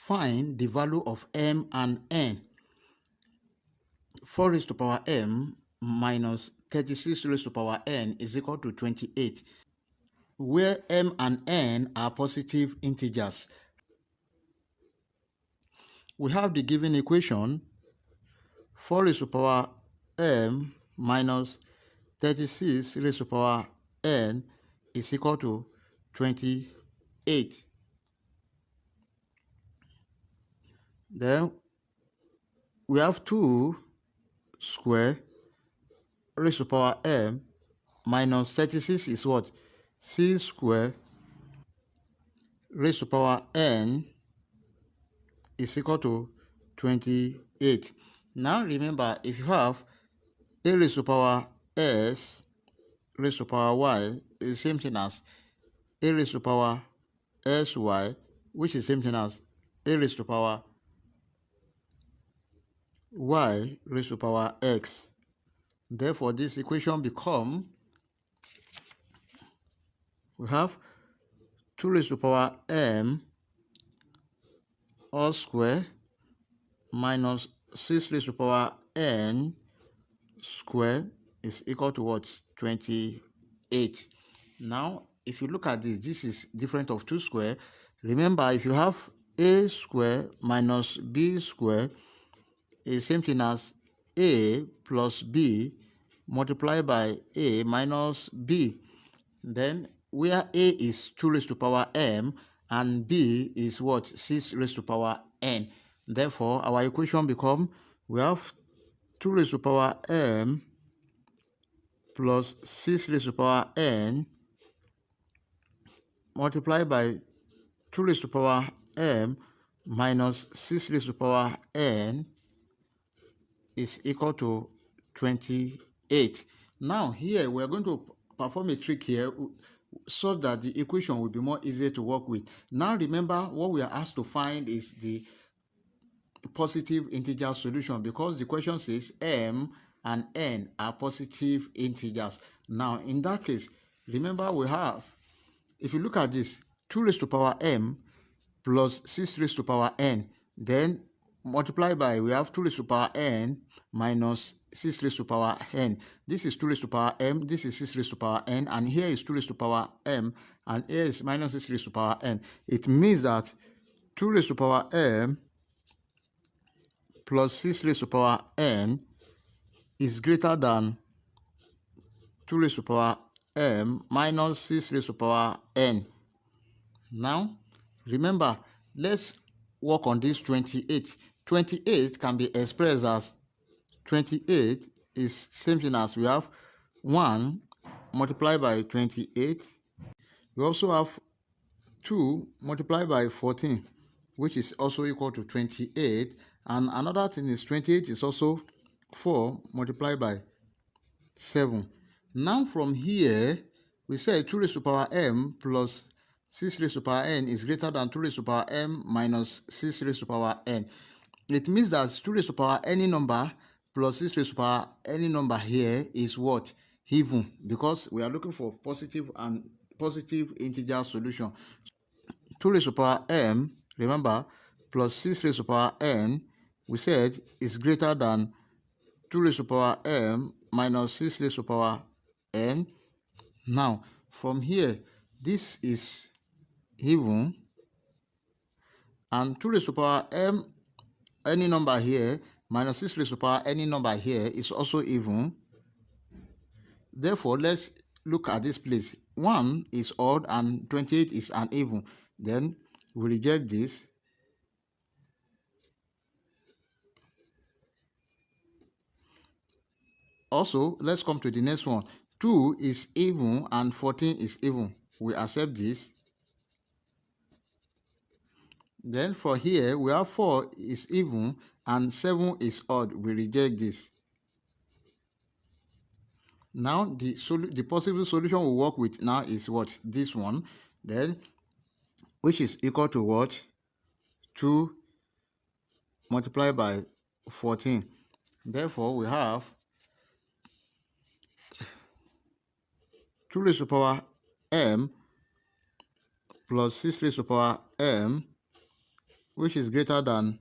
find the value of m and n. 4 raised to power m minus 36 raised to power n is equal to 28, where m and n are positive integers. We have the given equation: 4 raised to power m minus 36 raised to power n is equal to 28. Then we have 2 square raised to power m minus 36 is what? 6 square raised to power n is equal to 28. Now remember, if you have a raised to power s raised to power y is the same thing as a raised to power sy, which is the same thing as a raised to power y raised to power x. Therefore, this equation become, we have 2 raised to power m all square minus 6 raised to power n square is equal to what? 28. Now, if you look at this, this is different of 2 square. Remember, if you have a square minus b square is same thing as a plus b multiplied by a minus b. Then where a is 2 raised to power m and b is what? 6 raised to power n. Therefore, our equation become, we have 2 raised to power m plus 6 raised to power n multiplied by 2 raised to power m minus 6 raised to power n is equal to 28. Now here we are going to perform a trick here so that the equation will be more easier to work with. Now remember, what we are asked to find is the positive integer solution, because the question says m and n are positive integers. Now in that case, remember we have, if you look at this, 2 raised to power m plus 6 raised to power n, then multiply by, we have 2 raised to power n minus 6 raised to power n. This is 2 raised to power m, this is 6 raised to power n, and here is 2 raised to power m, and here is minus 6 raised to power n. It means that 2 raised to power m plus 6 raised to power n is greater than 2 raised to power m minus 6 raised to power n. Now, remember, let's work on this 28. 28 can be expressed as 28 is same thing as we have 1 multiplied by 28. We also have 2 multiplied by 14, which is also equal to 28. And another thing is 28 is also 4 multiplied by 7. Now from here, we say 2 raised to power m plus 6 raised to power n is greater than 2 raised to power m minus 6 raised to power n. It means that 2 raised to power any number plus 6 raised to power any number here is what? Even, because we are looking for positive and positive integer solution. 2 raised to power m, remember, plus 6 raised to power n, we said is greater than 2 raised to power m minus 6 raised to power n. Now, from here, this is even, and 2 raised to power m, any number here, minus 6 raised to power any number here is also even. Therefore, let's look at this place. 1 is odd and 28 is an even. Then we reject this. Also, let's come to the next one. 2 is even and 14 is even. We accept this. Then for here, we have 4 is even and 7 is odd. We reject this. Now, the possible solution we work with now is what? This one. Then, which is equal to what? 2 multiplied by 14. Therefore, we have 2 raised to power m plus 6 raised to power m which is greater than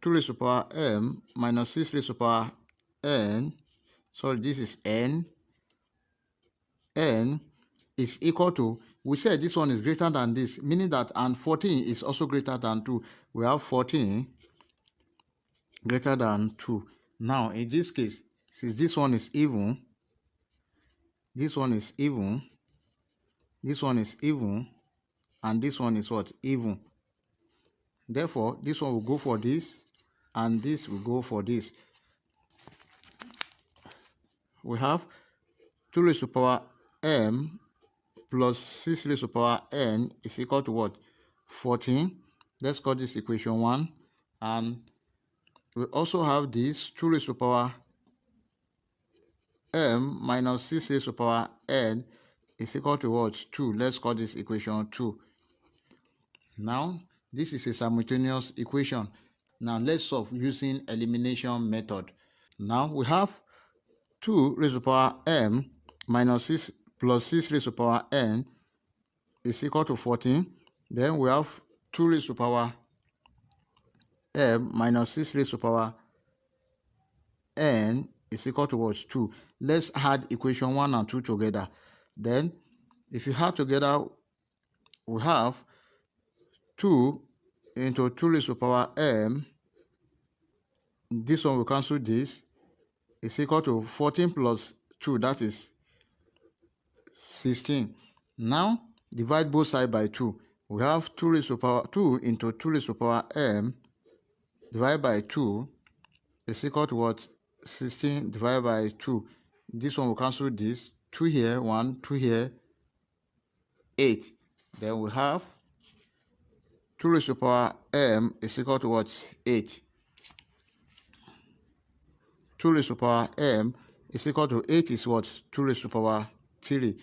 2 raised to the power m minus 6 raised to the power n. Sorry, this is n. N is equal to, we said this one is greater than this, meaning that, and 14 is also greater than 2. We have 14 greater than 2. Now, in this case, since this one is even, this one is even, this one is even, and this one is what? Even. Therefore, this one will go for this, and this will go for this. We have 2 raised to the power m plus 6 raised to the power n is equal to what? 14. Let's call this equation 1. And we also have this 2 raised to the power m minus 6 raised to the power n is equal to what? 2. Let's call this equation 2. Now, this is a simultaneous equation. Now, let's solve using elimination method. Now, we have 2 raised to the power m minus 6 plus 6 raised to the power n is equal to 14. Then we have 2 raised to the power m minus 6 raised to the power n is equal to what? 2. Let's add equation 1 and 2 together. Then, if you add together, we have 2 into 2 raised to the power m. This one will cancel this. Is equal to 14 plus 2, that is 16. Now, divide both sides by 2. We have 2 raised to the power 2 into 2 raised to the power m divided by 2 is equal to what? 16 divided by 2. This one will cancel this. 2 here, 1, 2 here, 8. Then we have 2 raised to the power m is equal to what? 8. 2 raised to the power m is equal to 8 is what? 2 raised to the power 3.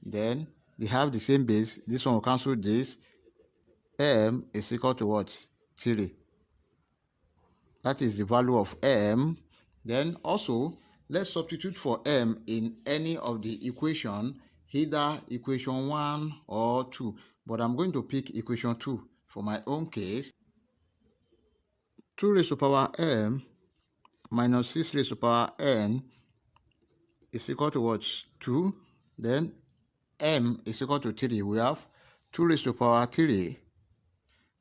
Then they have the same base. This one will cancel this. M is equal to what? 3. That is the value of m. Then also, let's substitute for m in any of the equation, either equation 1 or 2. But I'm going to pick equation 2 for my own case. 2 raised to the power m minus 6 raised to the power n is equal to what? 2. Then m is equal to 3. We have 2 raised to the power 3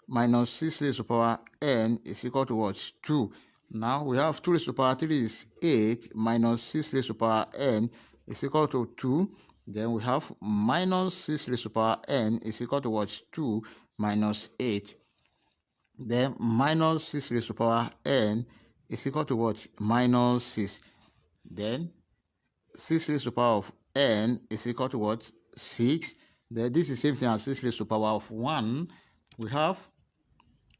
minus 6 raised to the power n is equal to what? 2. Now we have 2 raised to the power 3 is 8 minus 6 raised to the power n is equal to 2. Then we have minus 6 raised to the power n is equal to what? 2 minus 8. Then minus 6 raised to the power n is equal to what? Minus 6. Then 6 raised to the power of n is equal to what? 6. Then this is the same thing as 6 raised to the power of 1.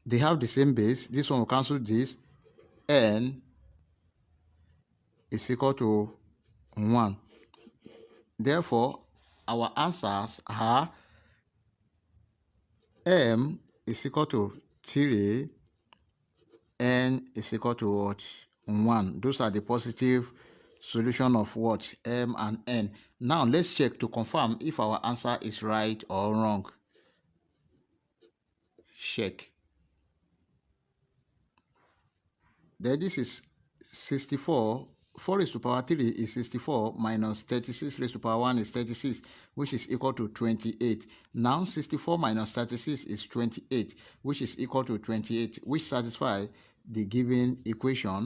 They have the same base. This one will cancel this. N is equal to 1. Therefore, our answers are m is equal to 3, n is equal to what? 1. Those are the positive solution of what? M and n. Now, let's check to confirm if our answer is right or wrong. Check. Then this is 64. 4 raised to the power 3 is 64 minus 36 raised to the power 1 is 36, which is equal to 28. Now 64 minus 36 is 28, which is equal to 28, which satisfies the given equation.